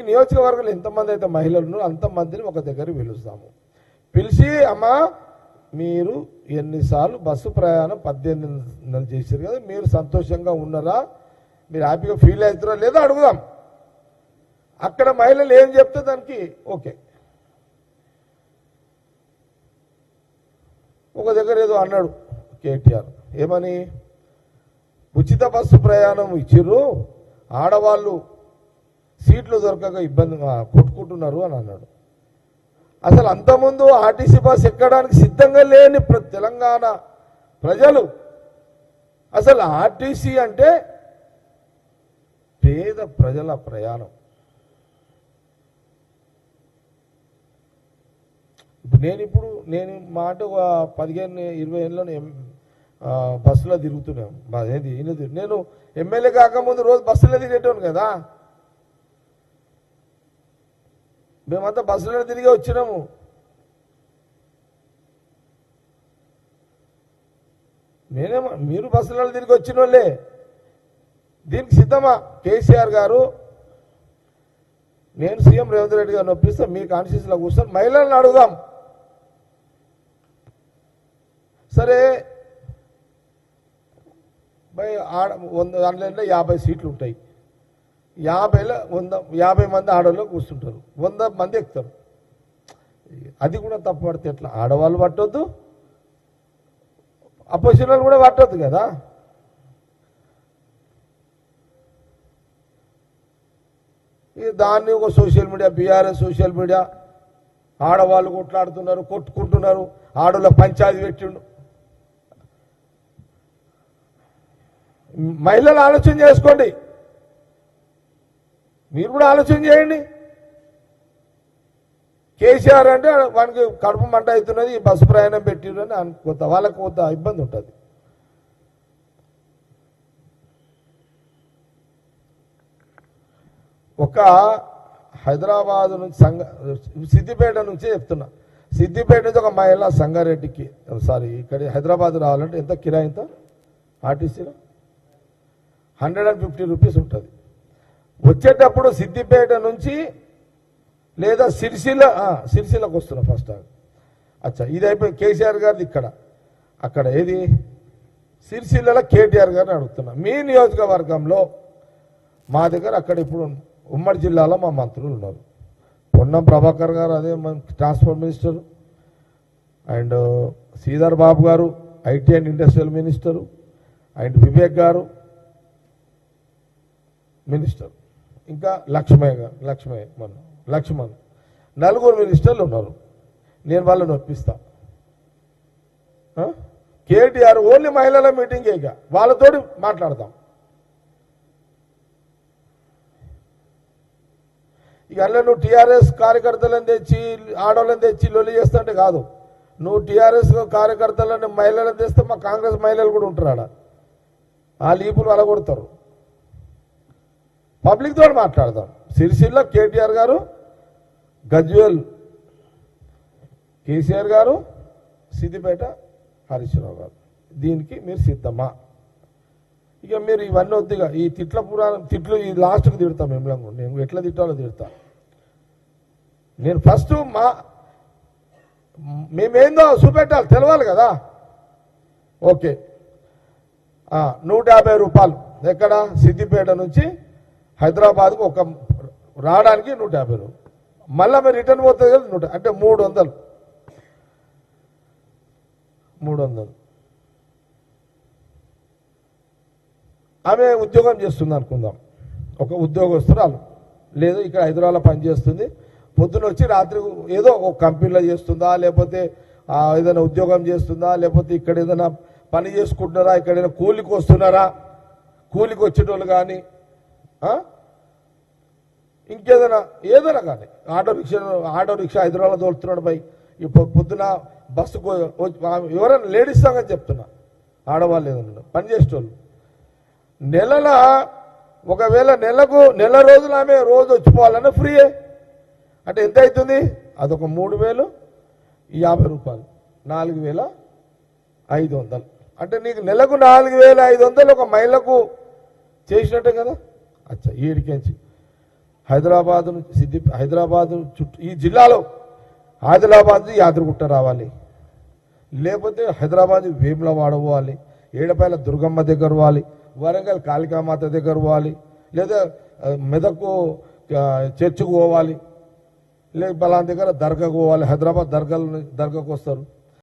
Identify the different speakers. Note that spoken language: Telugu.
Speaker 1: నియోజకవర్గంలో ఎంతమంది అయితే మహిళలు ఉన్నారో అంతమందిని ఒక దగ్గర పిలుస్తాము. పిలిచి అమ్మా మీరు ఎన్నిసార్లు బస్సు ప్రయాణం 18 నెలలు చేశారు కదా, మీరు సంతోషంగా ఉన్నారా, మీరు హ్యాపీగా ఫీల్ అవుతారా లేదా అడుగుదాం. అక్కడ మహిళలు ఏం చెప్తే దానికి ఓకే. ఒక దగ్గర ఏదో అన్నాడు కేటీఆర్, ఏమని, ఉచిత బస్సు ప్రయాణం ఇచ్చిర్రు, ఆడవాళ్ళు సీట్లు దొరకక ఇబ్బంది కొట్టుకుంటున్నారు అని అన్నాడు. అసలు అంతకుముందు ఆర్టీసీ బస్ ఎక్కడానికి సిద్ధంగా లేని తెలంగాణ ప్రజలు అసలు ఆర్టీసీ అంటే పేద ప్రజల ప్రయాణం. నేను మాట 15-20 ఏళ్ళలో బస్సులో తిరుగుతున్నాను. నేను ఎమ్మెల్యే కాకముందు రోజు బస్సులో తిరిగేటోను కదా. మేమంతా బస్సులో తిరిగి వచ్చినాము. మీరు బస్సులలో తిరిగి వచ్చిన వాళ్ళే. దీనికి సిద్ధమా కేసీఆర్ గారు? నేను సీఎం రేవంత్ రెడ్డి గారిని ఒప్పిస్తా, మీ కాన్స్టిట్యూన్సీలో కూర్చొని మహిళలను అడుగుదాం. సరే దాంట్లో 50 సీట్లు ఉంటాయి. 50 మంది ఆడవాళ్ళు కూర్చుంటారు, 100 మంది ఎక్కుతారు. అది కూడా తప్పు పడితే ఎట్లా? ఆడవాళ్ళు పట్టొద్దు, అపోజిషన్ వాళ్ళు కూడా పట్టొద్దు కదా. దాన్ని ఒక social media, BRS social media, ఆడవాళ్ళు కొట్లాడుతున్నారు, కొట్టుకుంటున్నారు, ఆడవాళ్ళ పంచాయతీ పెట్టిండు. మహిళలు ఆలోచన చేసుకోండి, మీరు కూడా ఆలోచన చేయండి. కేసీఆర్ అంటే వానికి కడుపు మంట అవుతున్నది, బస్సు ప్రయాణం పెట్టిరు అని అనుకోతా, వాళ్ళకు కొంత ఇబ్బంది ఉంటుంది. ఒక హైదరాబాద్ నుంచి సిద్దిపేట నుంచే చెప్తున్నా, సిద్దిపేట నుంచి ఒక మహిళ సంగారెడ్డికి ఇక్కడ హైదరాబాద్ రావాలంటే ఎంత కిరాయి? ఎంత ఆర్టీసీలో 150 రూపీస్ ఉంటుంది. వచ్చేటప్పుడు సిద్దిపేట నుంచి లేదా సిరిసిల్లకు వస్తున్నా ఫస్ట్. అచ్చా, ఇది అయిపోయి కేసీఆర్ గారిది ఇక్కడ, అక్కడ ఏది సిరిసిల్లలో కేటీఆర్ గారిని అడుగుతున్నా. మీ నియోజకవర్గంలో మా దగ్గర అక్కడ ఇప్పుడు ఉమ్మడి జిల్లాలో మా మంత్రులు ఉన్నారు. పొన్నం ప్రభాకర్ గారు, అదే transport minister, and Sridhar Babu గారు IT and industrial minister, and Vivek గారు మినిస్టర్, ఇంకా లక్ష్మణ్, నలుగురు మినిస్టర్లు ఉన్నారు. నేను వాళ్ళని ఒప్పిస్తా. కేటీఆర్ ఓన్లీ మహిళల మీటింగ్ వాళ్ళతోటి మాట్లాడతాం. ఇక అందులో నువ్వు టీఆర్ఎస్ కార్యకర్తలను తెచ్చి ఆడవాళ్ళని తెచ్చి లొల్లి చేస్తుంటే కాదు. నువ్వు టీఆర్ఎస్ కార్యకర్తలను మహిళలను తెస్తే మా కాంగ్రెస్ మహిళలు కూడా ఉంటారు ఆడ, ఆ లీపులు అలగొడతారు. పబ్లిక్ తోటి మాట్లాడదాం. సిరిసిల్ల కేటీఆర్ గారు, గజ్వేల్ కేసీఆర్ గారు, సిద్దిపేట హరీశ్రావు గారు. దీనికి మీరు సిద్ధమా? ఇక మీరు ఇవన్నీ వద్దుగా ఈ తిట్లు ఈ లాస్ట్కి తిడతాం. మేము ఎట్లా తిట్టాలో తిడతా. నేను ఫస్ట్ మేమేందో చూపెట్టాలి, తెలవాలి కదా. ఓకే, 150 రూపాయలు ఎక్కడ? సిద్దిపేట నుంచి హైదరాబాద్కు ఒక రావడానికి 150 రూపాయలు, మళ్ళీ మీరు రిటర్న్ పోతుంది కదా అంటే 300. ఆమె ఉద్యోగం చేస్తుంది అనుకుందాం, ఒక ఉద్యోగస్తురాలు, లేదు ఇక్కడ హైదరాబాద్లో పనిచేస్తుంది. పొద్దున వచ్చి రాత్రి ఏదో ఒక కంపెనీలో చేస్తుందా, లేకపోతే ఏదైనా ఉద్యోగం చేస్తుందా, లేకపోతే ఇక్కడ ఏదైనా పని చేసుకుంటున్నారా, ఇక్కడ ఏదైనా కూలికి వస్తున్నారా, కూలికి వచ్చేటోళ్ళు కానీ ఏదైనా కానీ ఆటో రిక్షా హైదరాబాద్లో తోలుతున్నాడు పై. ఇప్పుడు పొద్దున బస్సుకు ఎవరైనా లేడీస్ సంగతి చెప్తున్నా, ఆడవాళ్ళు ఏదన్నా పని చేసేటోళ్ళు ఒకవేళ నెల రోజులు ఆమె రోజు వచ్చిపోవాలన్నా ఫ్రీయే. అంటే ఎంత అవుతుంది? అదొక 3,050 రూపాయలు, 4,500. అంటే నీకు నెలకు 4,500 ఒక మహిళకు చేసినట్టే కదా. అచ్చా, ఈడికించి హైదరాబాద్ నుంచి హైదరాబాద్ చుట్టూ ఈ జిల్లాలో ఆదిలాబాద్ యాదగిరిగుట్ట రావాలి, లేకపోతే హైదరాబాద్ వేములవాడ పోవాలి, ఏడపాయల దుర్గమ్మ దగ్గర పోవాలి, వరంగల్ కాళికామాత దగ్గర పోవాలి, లేదా మెదకు చర్చికి పోవాలి, లేదా బలాన్ దగ్గర దర్గాకు పోవాలి. హైదరాబాద్ దర్గాకు వస్తారు.